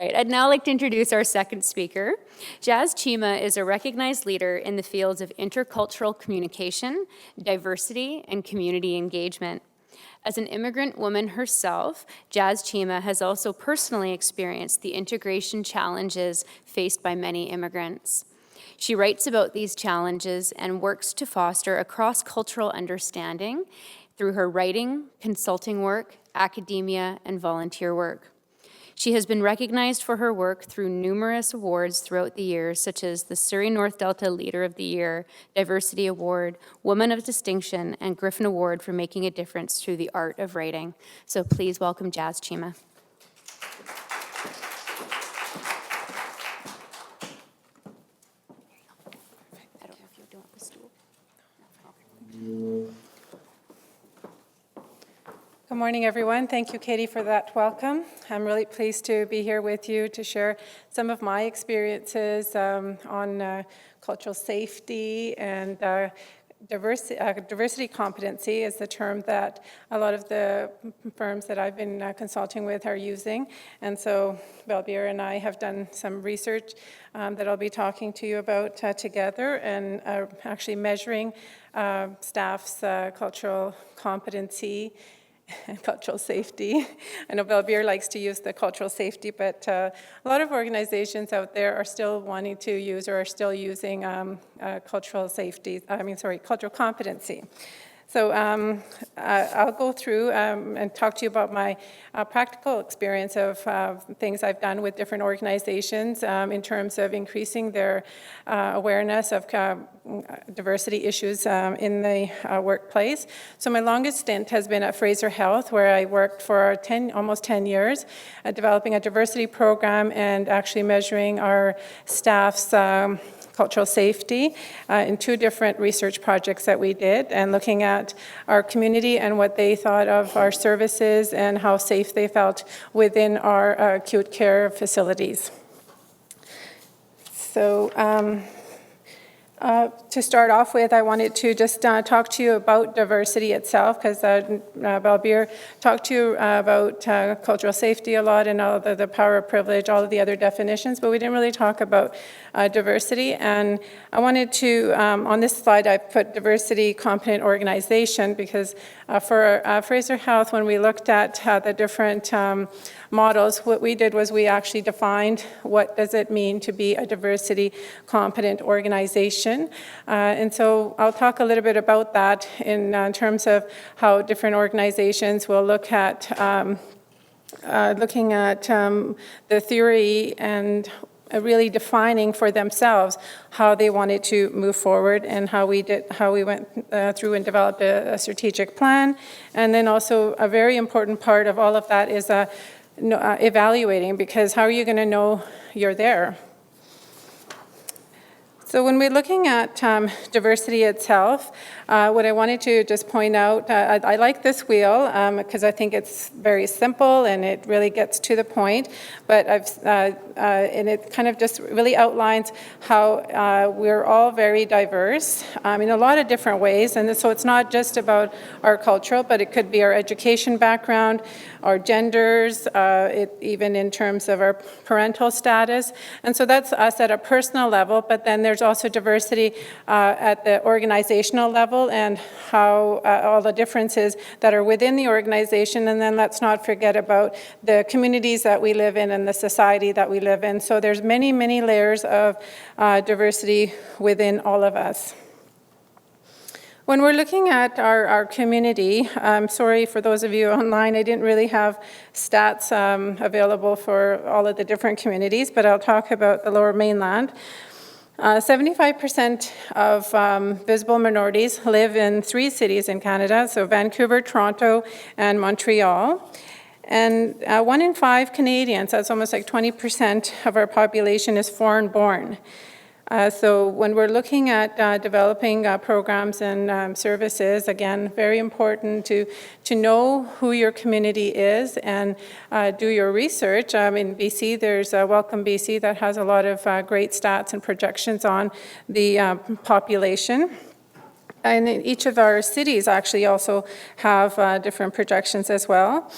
Right, I'd now like to introduce our second speaker. Gurm Cheema is a recognized leader in the fields of intercultural communication, diversity, and community engagement. As an immigrant woman herself, Gurm Cheema has also personally experienced the integration challenges faced by many immigrants. She writes about these challenges and works to foster a cross-cultural understanding through her writing, consulting work, academia, and volunteer work. She has been recognized for her work through numerous awards throughout the years, such as the Surrey North Delta Leader of the Year, Diversity Award, Woman of Distinction, and Griffin Award for making a difference through the art of writing. So please welcome Gurm Cheema. I don't know if you want the stool. Good morning, everyone. Thank you, Katie, for that welcome. I'm really pleased to be here with you to share some of my experiences on cultural safety and diversity competency is the term that a lot of the firms that I've been consulting with are using. And so Belbir and I have done some research that I'll be talking to you about together, and actually measuring staff's cultural competency and cultural safety. I know Belbir likes to use the cultural safety, but a lot of organizations out there are still wanting to use or are still using cultural competency. So I'll go through and talk to you about my practical experience of things I've done with different organizations in terms of increasing their awareness of diversity issues in the workplace. So my longest stint has been at Fraser Health, where I worked for almost 10 years, developing a diversity program and actually measuring our staff's cultural safety in two different research projects that we did, and looking at our community and what they thought of our services and how safe they felt within our acute care facilities. So to start off with, I wanted to just talk to you about diversity itself, because Belbir talked to you about cultural safety a lot and all the power of privilege, all of the other definitions, but we didn't really talk about diversity. And I wanted to, on this slide, I put diversity competent organization, because for Fraser Health, when we looked at the different models, what we did was we actually defined what does it mean to be a diversity competent organization. And so I'll talk a little bit about that in terms of how different organizations will look at looking at the theory and really defining for themselves how they wanted to move forward, and how we went through and developed a strategic plan. And then also a very important part of all of that is evaluating, because how are you going to know you're there? So when we're looking at diversity itself, what I wanted to just point out, I like this wheel because I think it's very simple and it really gets to the point, but and it kind of just really outlines how we're all very diverse in a lot of different ways. And so it's not just about our cultural, but it could be our education background, our genders, even in terms of our parental status. And so that's us at a personal level, but then there's also diversity at the organizational level, and how all the differences that are within the organization. And then let's not forget about the communities that we live in and the society that we live in. So there's many, many layers of diversity within all of us. When we're looking at our community, I'm sorry for those of you online, I didn't really have stats available for all of the different communities, but I'll talk about the Lower Mainland. 75% of visible minorities live in 3 cities in Canada, so Vancouver, Toronto, and Montreal. And 1 in 5 Canadians, that's almost like 20% of our population, is foreign-born. So when we're looking at developing programs and services, again, very important to know who your community is and do your research. In BC, there's Welcome BC that has a lot of great stats and projections on the population. and each of our cities actually also have different projections as well.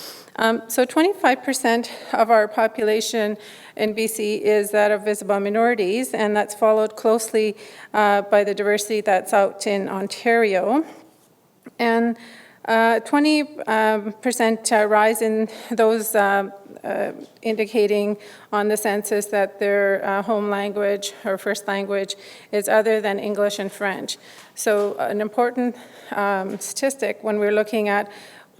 So 25% of our population in BC is that of visible minorities, and that's followed closely by the diversity that's out in Ontario. And 20% rise in those indicating on the census that their home language or first language is other than English and French. So an important statistic when we're looking at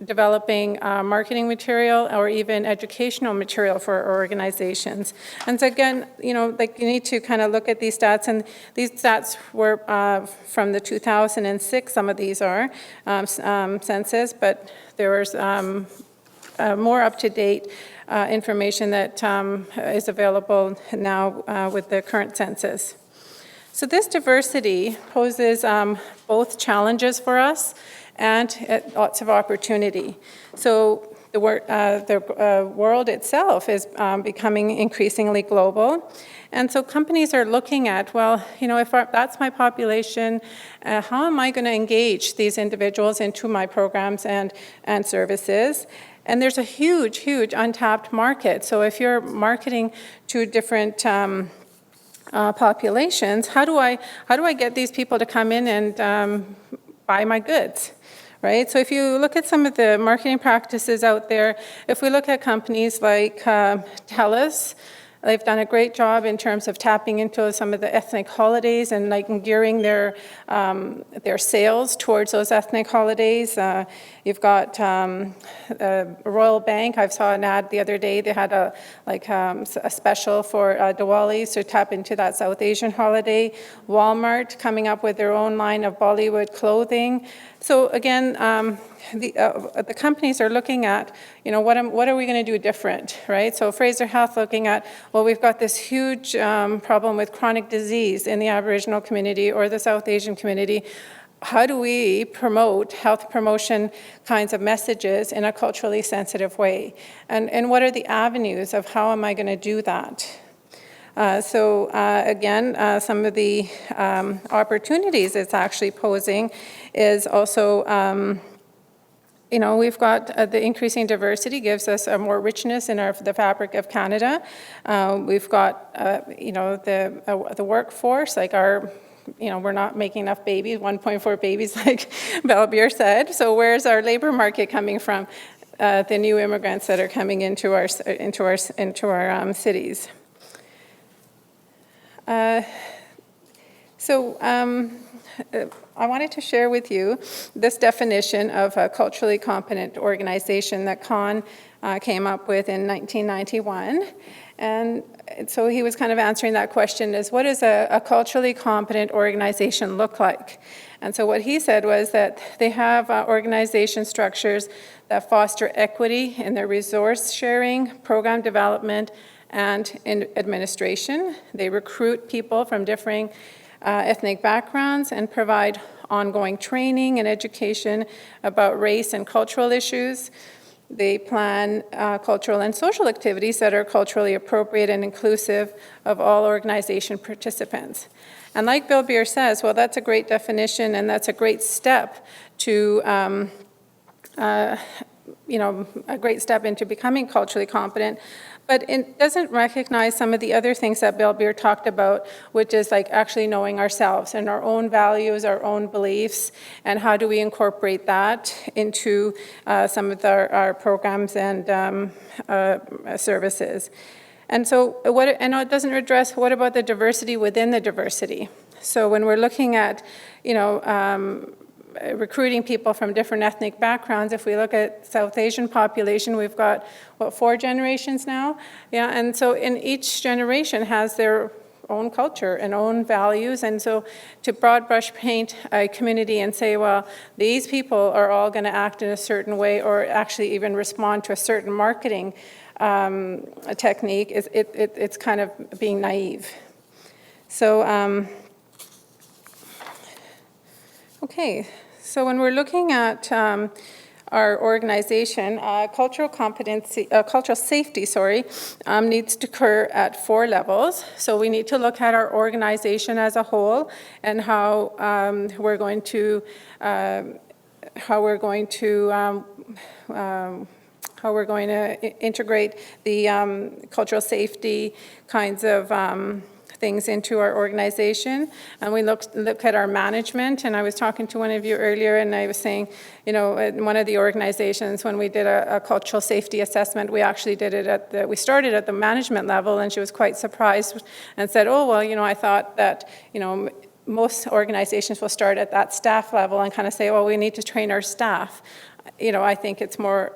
developing marketing material or even educational material for our organizations. And so again, you know, like you need to kind of look at these stats, and these stats were from the 2006, some of these are census, but there was more up-to-date information that is available now with the current census. So this diversity poses both challenges for us and lots of opportunity. So the world itself is becoming increasingly global. And so companies are looking at, well, you know, if that's my population, how am I going to engage these individuals into my programs and services? And there's a huge, huge untapped market. So if you're marketing to different populations, how do I get these people to come in and buy my goods? Right? So if you look at some of the marketing practices out there, if we look at companies like TELUS, they've done a great job in terms of tapping into some of the ethnic holidays and like gearing their sales towards those ethnic holidays. You've got Royal Bank. I saw an ad the other day. They had a special for Diwali, so tap into that South Asian holiday. Walmart coming up with their own line of Bollywood clothing. So again, the companies are looking at, you know, what are we going to do different, right? So Fraser Health looking at, well, we've got this huge problem with chronic disease in the Aboriginal community or the South Asian community. How do we promote health promotion kinds of messages in a culturally sensitive way? And what are the avenues of how am I going to do that? Again, some of the opportunities it's actually posing is also, you know, we've got the increasing diversity gives us a more richness in the fabric of Canada. We've got, you know, the workforce, like our, you know, we're not making enough babies, 1.4 babies, like Belbeer said. So where's our labor market coming from? The new immigrants that are coming into our cities. I wanted to share with you this definition of a culturally competent organization that Kahn came up with in 1991. And so he was kind of answering that question is, what does a culturally competent organization look like? And so what he said was that they have organization structures that foster equity in their resource sharing, program development, and in administration. They recruit people from differing ethnic backgrounds and provide ongoing training and education about race and cultural issues. They plan cultural and social activities that are culturally appropriate and inclusive of all organization participants. And like Bill Beer says, well, that's a great definition and that's a great step to, you know, a great step into becoming culturally competent. But it doesn't recognize some of the other things that Bill Beer talked about, which is like actually knowing ourselves and our own values, our own beliefs, and how do we incorporate that into some of our programs and services. And so and it doesn't address what about the diversity within the diversity. So when we're looking at, you know, recruiting people from different ethnic backgrounds, if we look at South Asian population, we've got, what, 4 generations now? Yeah, and so in each generation has their own culture and own values, and so to broad brush paint a community and say, well, these people are all going to act in a certain way or actually even respond to a certain marketing technique, it's kind of being naive. So, okay. So when we're looking at our organization, cultural safety, needs to occur at 4 levels. So we need to look at our organization as a whole and how we're going to integrate the cultural safety kinds of things into our organization. And we look at our management, and I was talking to one of you earlier, and I was saying, you know, in one of the organizations, when we did a cultural safety assessment, we actually did it we started at the management level, and she was quite surprised and said, oh, well, you know, I thought that, you know, most organizations will start at that staff level and kind of say, well, we need to train our staff. You know, I think it's more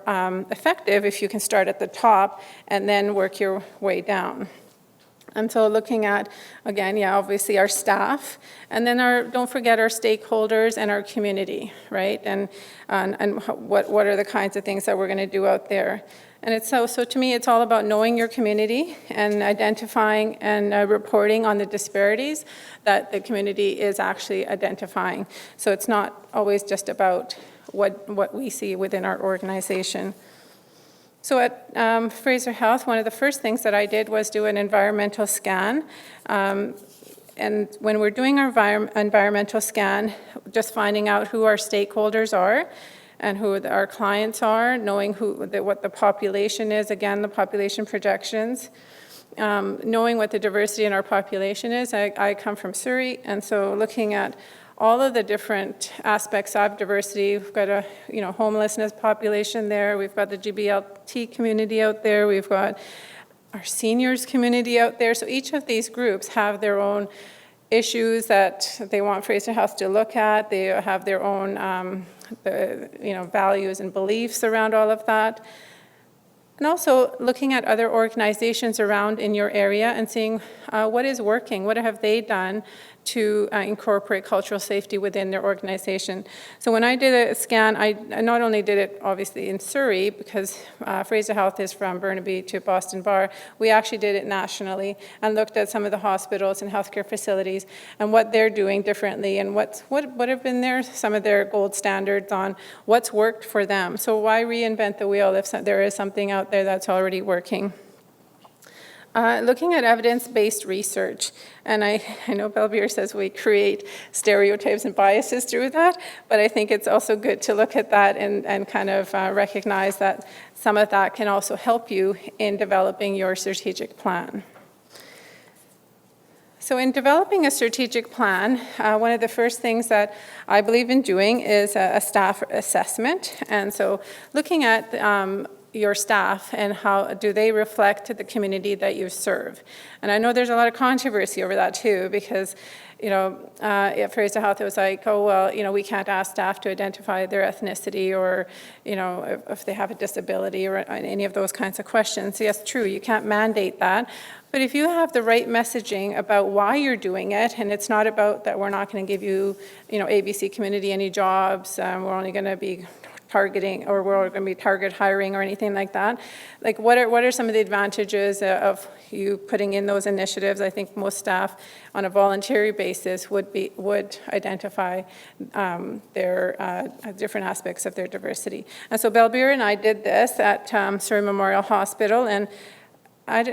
effective if you can start at the top and then work your way down. And so looking at, again, yeah, obviously our staff, and then don't forget our stakeholders and our community, right? And what are the kinds of things that we're going to do out there. And it's so to me, it's all about knowing your community and identifying and reporting on the disparities that the community is actually identifying. So it's not always just about what we see within our organization. So at Fraser Health, one of the first things that I did was do an environmental scan. And when we're doing our environmental scan, just finding out who our stakeholders are and who our clients are, knowing what the population is, again, the population projections, knowing what the diversity in our population is. I come from Surrey, and so looking at all of the different aspects of diversity. We've got a homelessness population there. We've got the GBLT community out there. We've got our seniors community out there. So each of these groups have their own issues that they want Fraser Health to look at. They have their own values and beliefs around all of that. And also looking at other organizations around in your area and seeing what is working, what have they done to incorporate cultural safety within their organization. So when I did a scan, I not only did it obviously in Surrey, because Fraser Health is from Burnaby to Boston Bar, we actually did it nationally and looked at some of the hospitals and healthcare facilities and what they're doing differently and what have been some of their gold standards on what's worked for them. So why reinvent the wheel if there is something out there that's already working? Looking at evidence-based research, and I know Belvier says we create stereotypes and biases through that, but I think it's also good to look at that and kind of recognize that some of that can also help you in developing your strategic plan. So in developing a strategic plan, one of the first things that I believe in doing is a staff assessment, and so looking at your staff and how do they reflect the community that you serve. And I know there's a lot of controversy over that too, because at Fraser Health it was like, oh well, we can't ask staff to identify their ethnicity or if they have a disability or any of those kinds of questions. Yes, true, you can't mandate that. But if you have the right messaging about why you're doing it, and it's not about that we're not going to give you, ABC community any jobs, we're only going to be targeting, or we're going to be target hiring or anything like that. Like what are some of the advantages of you putting in those initiatives? I think most staff on a voluntary basis would identify their different aspects of their diversity. And so Belvier and I did this at Surrey Memorial Hospital, and I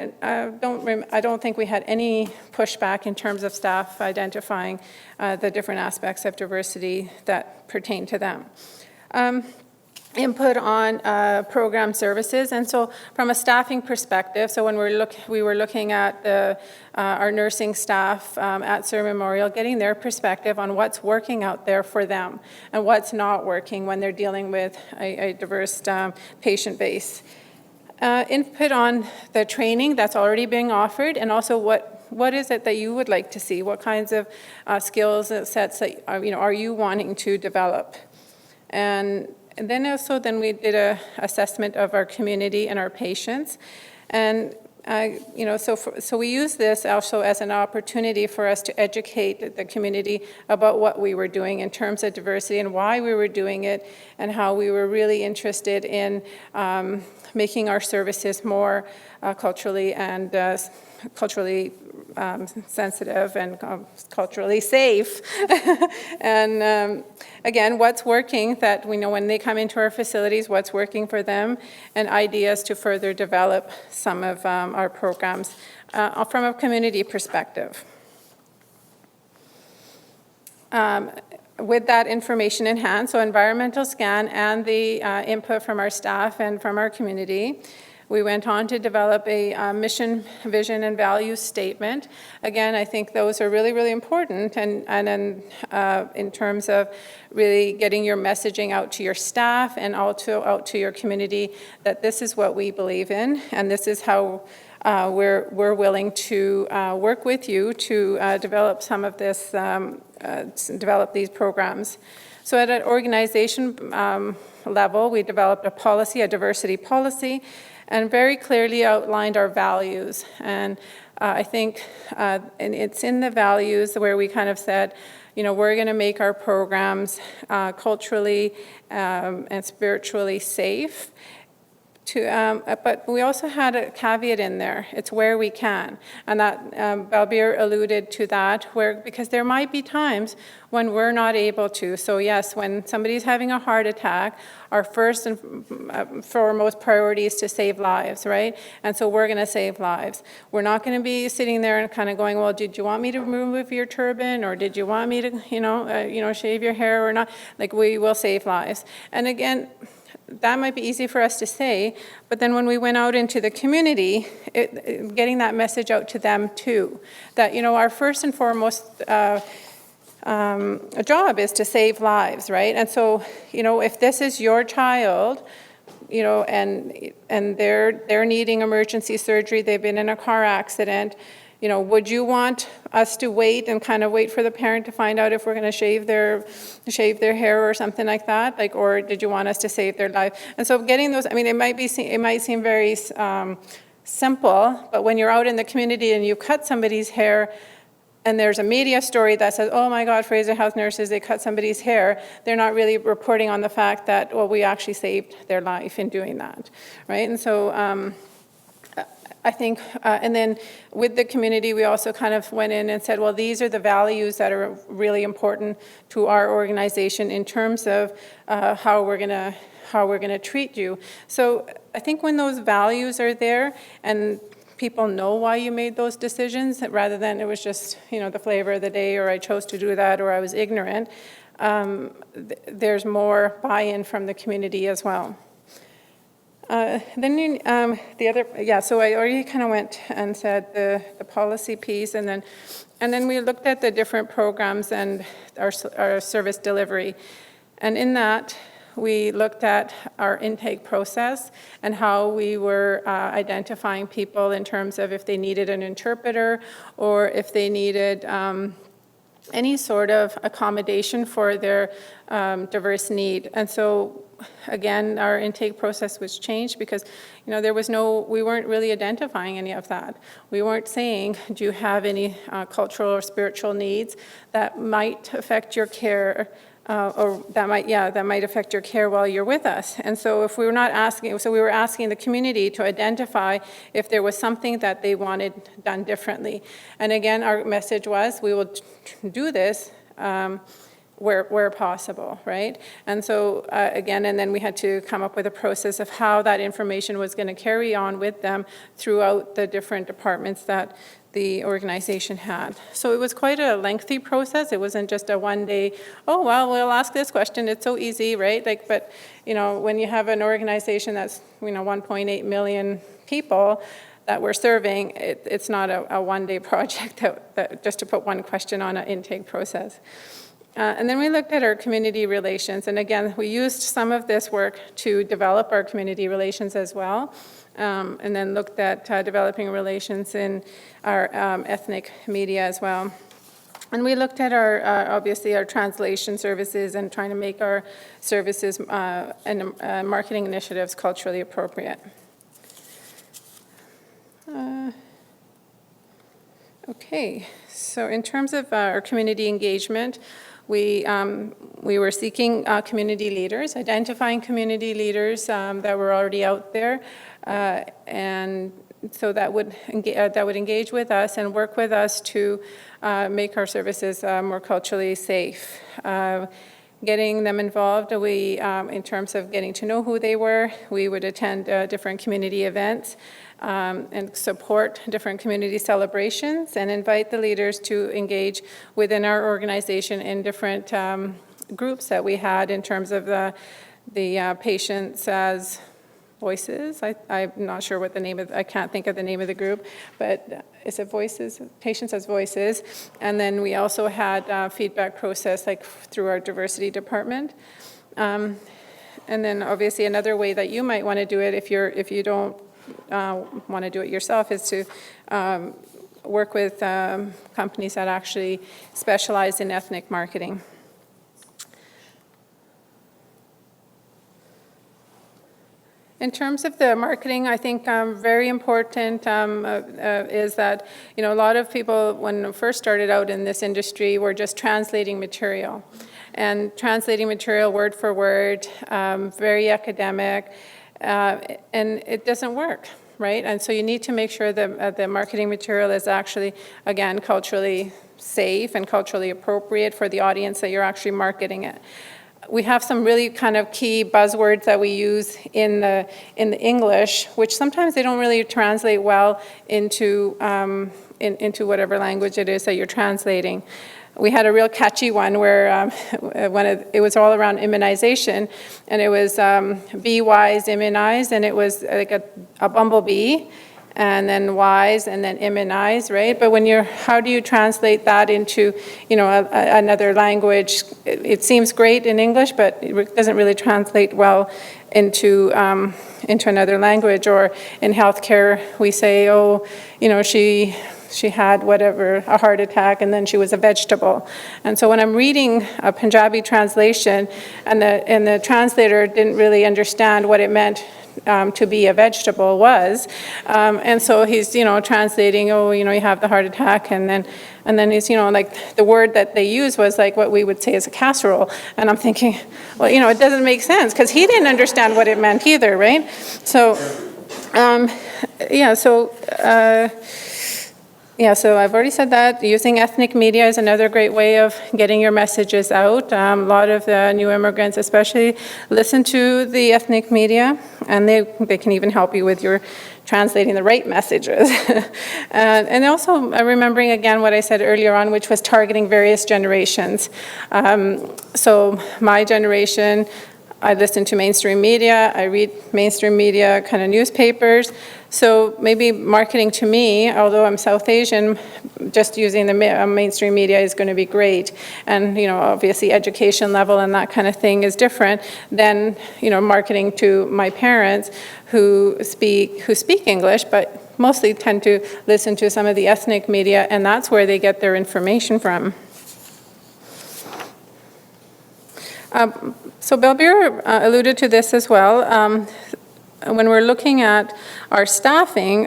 don't think we had any pushback in terms of staff identifying the different aspects of diversity that pertain to them. Input on program services, and so from a staffing perspective, so when we were looking at our nursing staff at Surrey Memorial, getting their perspective on what's working out there for them and what's not working when they're dealing with a diverse patient base. Input on the training that's already being offered, and also what is it that you would like to see? What kinds of skills sets that are you wanting to develop? And then we did an assessment of our community and our patients. And, so we use this also as an opportunity for us to educate the community about what we were doing in terms of diversity and why we were doing it and how we were really interested in making our services more culturally sensitive and culturally safe. And again, what's working, that we know when they come into our facilities, what's working for them, and ideas to further develop some of our programs from a community perspective. With that information in hand, so environmental scan and the input from our staff and from our community, we went on to develop a mission, vision, and values statement. Again, I think those are really, really important, and in terms of really getting your messaging out to your staff and also out to your community, that this is what we believe in, and this is how we're willing to work with you to develop some of this, develop these programs. So at an organization level, we developed a policy, a diversity policy, and very clearly outlined our values. And I think and it's in the values where we kind of said, you know, we're going to make our programs culturally and spiritually safe. But we also had a caveat in there. It's where we can. And that Balbir alluded to that, because there might be times when we're not able to. So yes, when somebody's having a heart attack, our first and foremost priority is to save lives, right? And so we're going to save lives. We're not going to be sitting there and kind of going, well, did you want me to remove your turban, or did you want me to, shave your hair or not? Like, we will save lives. And again, that might be easy for us to say, but then when we went out into the community, getting that message out to them too, that, our first and foremost job is to save lives, right? And so, if this is your child, and they're needing emergency surgery, they've been in a car accident, would you want us to wait and kind of wait for the parent to find out if we're going to shave their hair or something like that? Or did you want us to save their life? And so getting those, it might seem very simple, but when you're out in the community and you cut somebody's hair, and there's a media story that says, oh my God, Fraser Health nurses, they cut somebody's hair, they're not really reporting on the fact that, well, we actually saved their life in doing that, right? And so, I think, and then with the community, we also kind of went in and said, well, these are the values that are really important to our organization in terms of how we're going to treat you. So I think when those values are there and people know why you made those decisions, rather than it was just, the flavor of the day, or I chose to do that, or I was ignorant, there's more buy-in from the community as well. Then so I already kind of went and said the policy piece, and then we looked at the different programs and our service delivery. And in that, we looked at our intake process and how we were identifying people in terms of if they needed an interpreter or if they needed any sort of accommodation for their diverse need. And so again, our intake process was changed because, we weren't really identifying any of that. We weren't saying, do you have any cultural or spiritual needs that might affect your care, or that might affect your care while you're with us. And so if we were not asking, so we were asking the community to identify if there was something that they wanted done differently. And again, our message was, we will do this where possible, right? And so again, and then we had to come up with a process of how that information was going to carry on with them throughout the different departments that the organization had. So it was quite a lengthy process. It wasn't just a one day, oh, well, we'll ask this question. It's so easy, right? But, when you have an organization that's, 1.8 million people that we're serving, it's not a one-day project that just to put one question on an intake process. And then we looked at our community relations. And again, we used some of this work to develop our community relations as well. And then looked at developing relations in our ethnic media as well. And we looked at obviously our translation services and trying to make our services and marketing initiatives culturally appropriate. Okay, so in terms of our community engagement, we were seeking community leaders, identifying community leaders that were already out there, and so that would engage with us and work with us to make our services more culturally safe. Getting them involved, in terms of getting to know who they were, we would attend different community events and support different community celebrations and invite the leaders to engage within our organization in different groups that we had in terms of the patients as voices. I'm not sure what the name of, I can't think of the name of the group, but is it voices? Patients as voices. And then we also had feedback process like through our diversity department. And then obviously another way that you might want to do it if you don't want to do it yourself is to work with companies that actually specialize in ethnic marketing. In terms of the marketing, I think very important is that, a lot of people, when we first started out in this industry, were just translating material. And translating material word for word, very academic, and it doesn't work, right? And so you need to make sure that the marketing material is actually, again, culturally safe and culturally appropriate for the audience that you're actually marketing it. We have some really kind of key buzzwords that we use in the English, which sometimes they don't really translate well into whatever language it is that you're translating. We had a real catchy one where it was all around immunization, and it was be wise, immunize, and it was like a bumblebee, and then wise, and then immunize, right? But how do you translate that into, another language? It seems great in English, but it doesn't really translate well into another language. Or in healthcare, we say, she had a heart attack, and then she was a vegetable. And so when I'm reading a Punjabi translation, and the translator didn't really understand what it meant to be a vegetable was, and so he's translating, you have the heart attack, and then he's like the word that they use was like what we would say is a casserole, and I'm thinking, well, it doesn't make sense because he didn't understand what it meant either, right? So so I've already said that. Using ethnic media is another great way of getting your messages out. A lot of the new immigrants especially listen to the ethnic media, and they can even help you with your translating the right messages. And also remembering again what I said earlier on, which was targeting various generations. So my generation, I listen to mainstream media, I read mainstream media, kind of newspapers. So maybe marketing to me, although I'm South Asian, just using the mainstream media is going to be great. And, obviously education level and that kind of thing is different than, marketing to my parents who speak English, but mostly tend to listen to some of the ethnic media, and that's where they get their information from. So Belbir alluded to this as well. When we're looking at our staffing,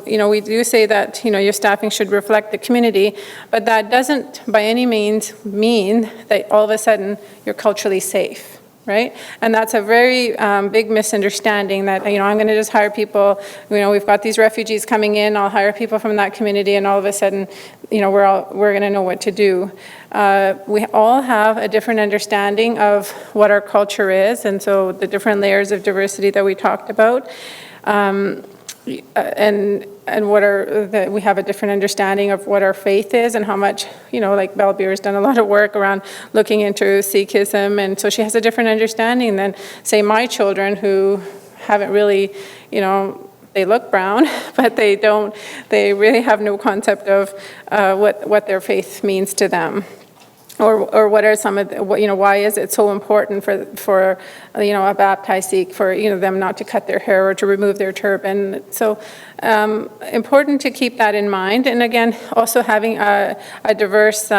we do say that, your staffing should reflect the community, but that doesn't by any means mean that all of a sudden you're culturally safe, right? And that's a very big misunderstanding that, I'm going to just hire people, we've got these refugees coming in, I'll hire people from that community, and all of a sudden, we're going to know what to do. We all have a different understanding of what our culture is, and so the different layers of diversity that we talked about, and we have a different understanding of what our faith is and how much, like Belbir has done a lot of work around looking into Sikhism, and so she has a different understanding than, say, my children who haven't really, they look brown, but they really have no concept of what their faith means to them. Or what are some of the, why is it so important for a baptized Sikh for them not to cut their hair or to remove their turban? So important to keep that in mind. And again, also having a diverse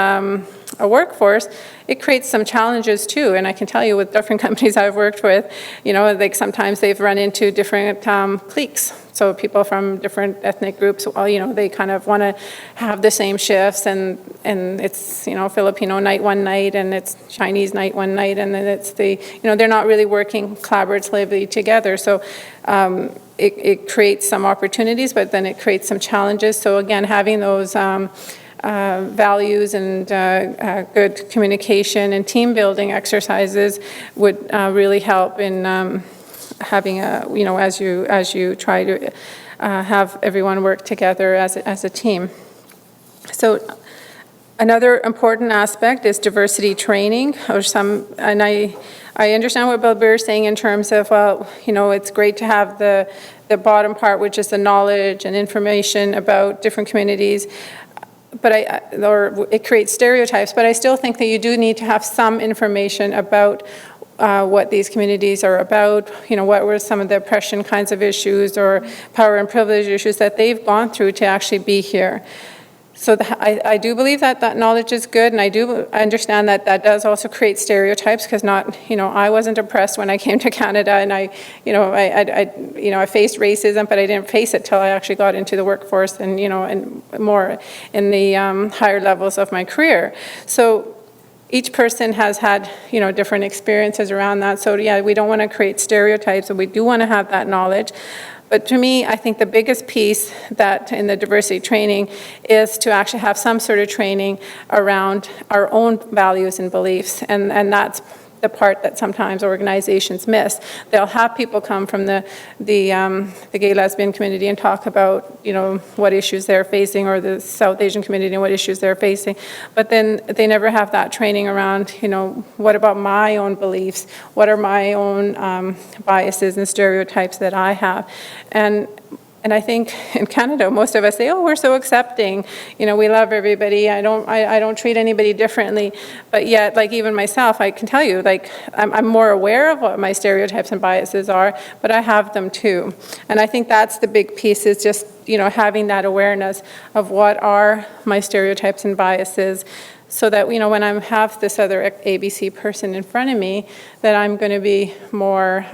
a workforce, it creates some challenges too. And I can tell you with different companies I've worked with, you know, like sometimes they've run into different cliques. So people from different ethnic groups, well, you know, they kind of want to have the same shifts, and it's, you know, Filipino night one night, and it's Chinese night one night, and then it's the, you know, they're not really working collaboratively together. So it creates some opportunities, but then it creates some challenges. So again, having those values and good communication and team building exercises would really help in having a, you know, as you try to have everyone work together as a team. So another important aspect is diversity training, and I understand what Bill Burr is saying in terms of, well, you know, it's great to have the bottom part, which is the knowledge and information about different communities, but or it creates stereotypes, but I still think that you do need to have some information about what these communities are about, you know, what were some of the oppression kinds of issues or power and privilege issues that they've gone through to actually be here. So I do believe that knowledge is good, and I do understand that does also create stereotypes, because not, you know, I wasn't oppressed when I came to Canada, and I faced racism, but I didn't face it till I actually got into the workforce and, you know, and more in the higher levels of my career. So each person has had, you know, different experiences around that. So yeah, we don't want to create stereotypes, and we do want to have that knowledge. But to me, I think the biggest piece that in the diversity training is to actually have some sort of training around our own values and beliefs, and that's the part that sometimes organizations miss. They'll have people come from the gay lesbian community and talk about, you know, what issues they're facing, or the South Asian community and what issues they're facing, but then they never have that training around, you know, what about my own beliefs? What are my own biases and stereotypes that I have? And I think in Canada, most of us say, oh, we're so accepting. You know, we love everybody. I don't treat anybody differently. But yet, like even myself, I can tell you, like, I'm more aware of what my stereotypes and biases are, but I have them too. And I think that's the big piece, is just, you know, having that awareness of what are my stereotypes and biases, so that, you know, when I have this other ABC person in front of me, that I'm going to be more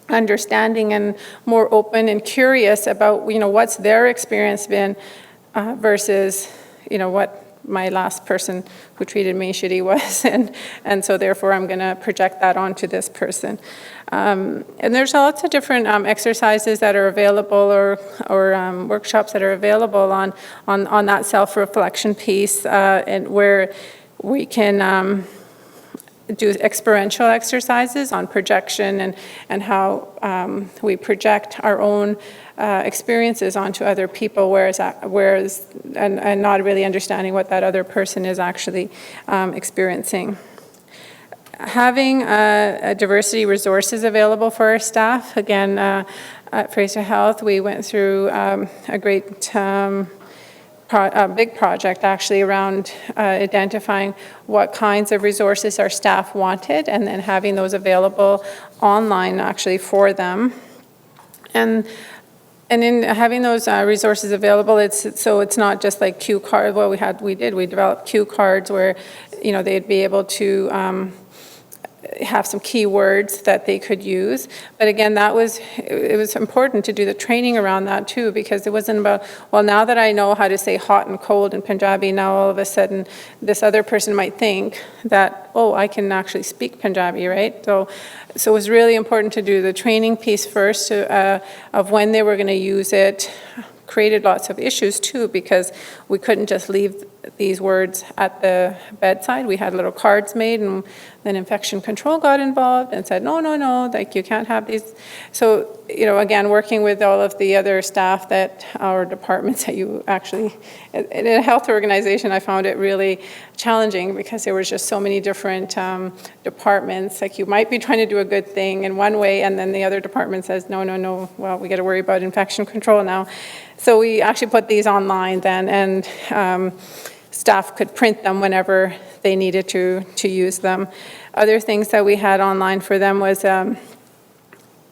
understanding and more open and curious about, you know, what's their experience been versus, you know, what my last person who treated me shitty was, and so therefore I'm going to project that onto this person. And there's lots of different exercises that are available, or workshops that are available on that self-reflection piece, and where we can do experiential exercises on projection and how we project our own experiences onto other people, whereas and not really understanding what that other person is actually experiencing. Having diversity resources available for our staff. Again, at Fraser Health, we went through a great big project actually around identifying what kinds of resources our staff wanted, and then having those available online actually for them. And in having those resources available, it's not just like cue cards. Well, we developed cue cards where, you know, they'd be able to have some keywords that they could use. But again, it was important to do the training around that too, because it wasn't about, well, now that I know how to say hot and cold in Punjabi, now all of a sudden this other person might think that, oh, I can actually speak Punjabi, right? So it was really important to do the training piece first of when they were going to use it. Created lots of issues too, because we couldn't just leave these words at the bedside. We had little cards made, and then infection control got involved and said, no, like you can't have these. So, you know, again, working with all of the other staff that, or departments that you actually, in a health organization, I found it really challenging, because there was just so many different departments. Like, you might be trying to do a good thing in one way, and then the other department says, no, well, we got to worry about infection control now. So we actually put these online then, and staff could print them whenever they needed to use them. Other things that we had online for them was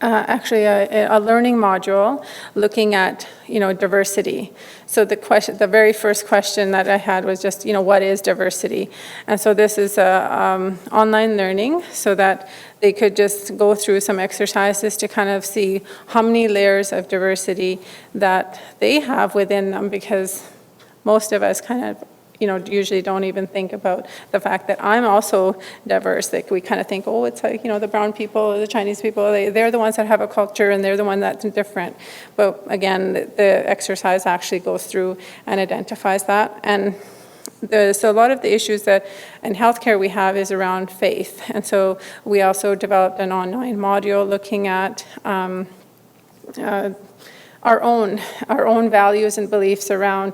actually a learning module looking at, diversity. So the very first question that I had was just, what is diversity? And so this is online learning so that they could just go through some exercises to kind of see how many layers of diversity that they have within them, because most of us kind of usually don't even think about the fact that I'm also diverse. Like we kind of think, oh, it's like, the brown people or the Chinese people, they're the ones that have a culture and they're the one that's different. But again, the exercise actually goes through and identifies that. And so a lot of the issues that in healthcare we have is around faith. And so we also developed an online module looking at our own values and beliefs around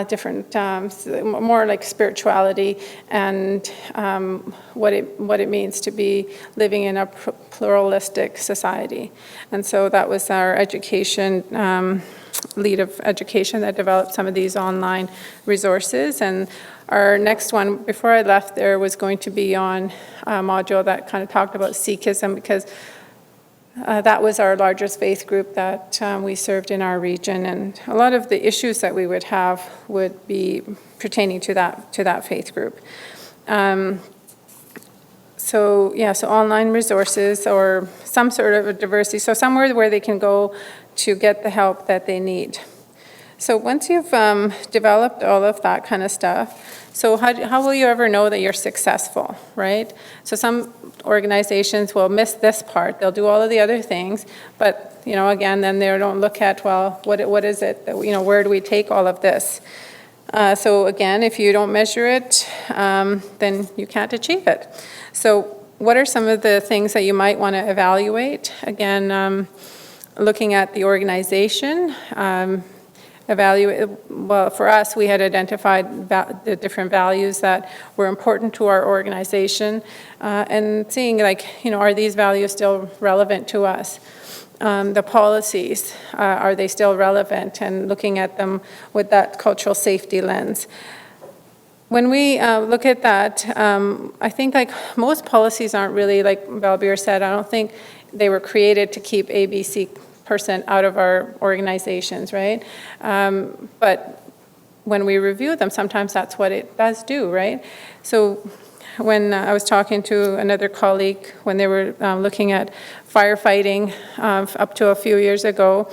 different, more like spirituality and what it means to be living in a pluralistic society. And so that was our education, lead of education that developed some of these online resources. And our next one, before I left there, was going to be on a module that kind of talked about Sikhism, because that was our largest faith group that we served in our region, and a lot of the issues that we would have would be pertaining to that faith group. So online resources or some sort of a diversity, so somewhere where they can go to get the help that they need. So once you've developed all of that kind of stuff, so how will you ever know that you're successful, right? So some organizations will miss this part. They'll do all of the other things, but, again, then they don't look at, well, what is it that, where do we take all of this? So again, if you don't measure it, then you can't achieve it. So what are some of the things that you might want to evaluate? Again, looking at the organization, well, for us, we had identified the different values that were important to our organization, and seeing, are these values still relevant to us? The policies, are they still relevant? And looking at them with that cultural safety lens. When we look at that, I think most policies aren't really, like Balbir said, I don't think they were created to keep ABC person out of our organizations, right? But when we review them, sometimes that's what it does do, right? So when I was talking to another colleague, when they were looking at firefighting up to a few years ago,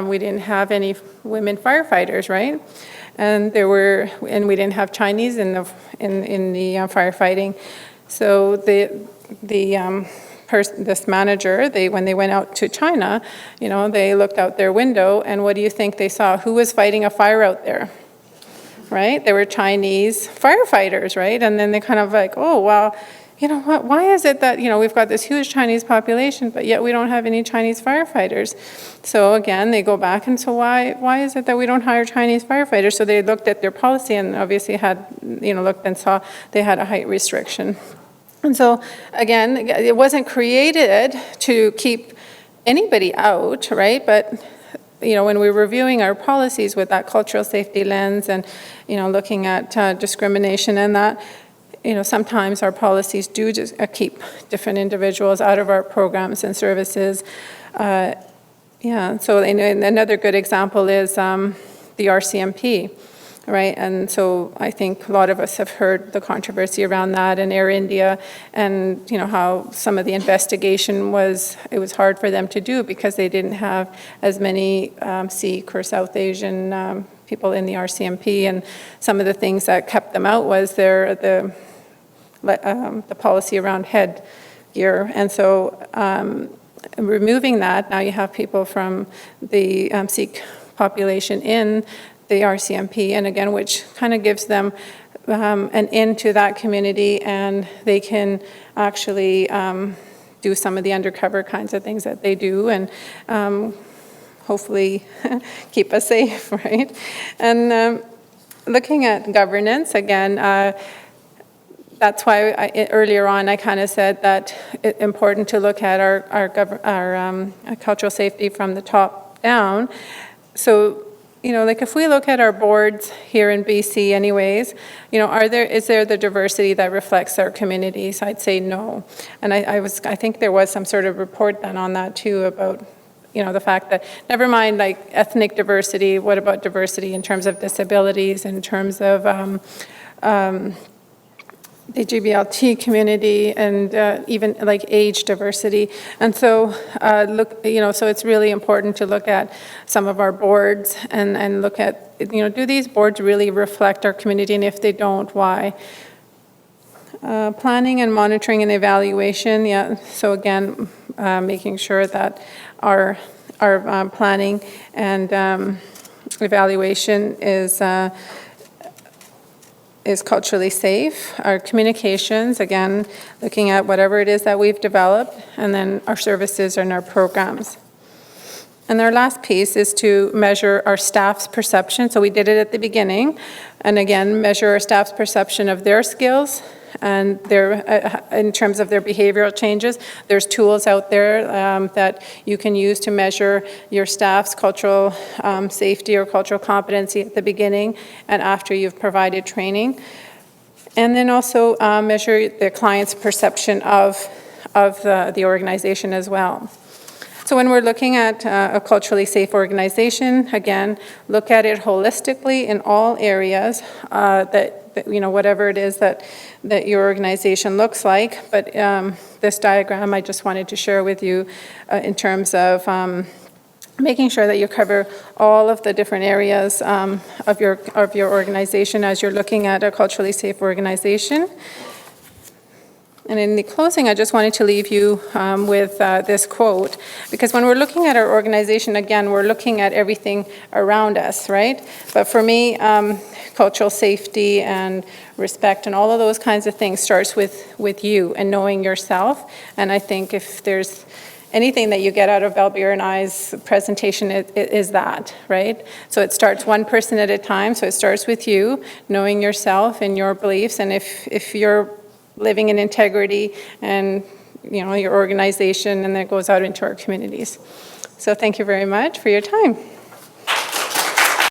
we didn't have any women firefighters, right? And we didn't have Chinese in the firefighting. So this manager, when they went out to China, they looked out their window, and what do you think they saw? Who was fighting a fire out there, right? There were Chinese firefighters, right? And then they kind of oh, well, what? Why is it that, we've got this huge Chinese population, but yet we don't have any Chinese firefighters? So again, they go back, and so why is it that we don't hire Chinese firefighters? So they looked at their policy and obviously had, looked and saw they had a height restriction. And so, again, it wasn't created to keep anybody out, right? But, when we're reviewing our policies with that cultural safety lens and, looking at discrimination and that, sometimes our policies do just keep different individuals out of our programs and services. So another good example is the RCMP. Right, and so I think a lot of us have heard the controversy around that and Air India, and how some of the investigation it was hard for them to do because they didn't have as many Sikh or South Asian people in the RCMP, and some of the things that kept them out was the policy around headgear, and so removing that, now you have people from the Sikh population in the RCMP, and again, which kind of gives them an in to that community, and they can actually do some of the undercover kinds of things that they do, and hopefully keep us safe, right? And looking at governance, again, that's why earlier on I kind of said that it's important to look at our cultural safety from the top down. So like if we look at our boards here in BC anyways, is there the diversity that reflects our communities? I'd say no. And I think there was some sort of report done on that too about, the fact that never mind like ethnic diversity, what about diversity in terms of disabilities, in terms of the GBLT community, and even like age diversity. And so so it's really important to look at some of our boards and look at, do these boards really reflect our community, and if they don't, why? Planning and monitoring and evaluation, yeah. So again, making sure that our planning and evaluation is culturally safe. Our communications, again, looking at whatever it is that we've developed, and then our services and our programs. And our last piece is to measure our staff's perception. So we did it at the beginning. And again, measure our staff's perception of their skills and in terms of their behavioral changes. There's tools out there that you can use to measure your staff's cultural safety or cultural competency at the beginning and after you've provided training. And then also measure the client's perception of the organization as well. So when we're looking at a culturally safe organization, again, look at it holistically in all areas that whatever it is that your organization looks like. But this diagram I just wanted to share with you in terms of making sure that you cover all of the different areas of your organization as you're looking at a culturally safe organization. And in the closing, I just wanted to leave you with this quote, because when we're looking at our organization, again, we're looking at everything around us, right? But for me, cultural safety and respect and all of those kinds of things starts with you and knowing yourself. And I think if there's anything that you get out of Valbir and I's presentation, it is that, right? So it starts one person at a time. So it starts with you, knowing yourself and your beliefs. And if you're living in integrity and your organization, and that goes out into our communities. So thank you very much for your time.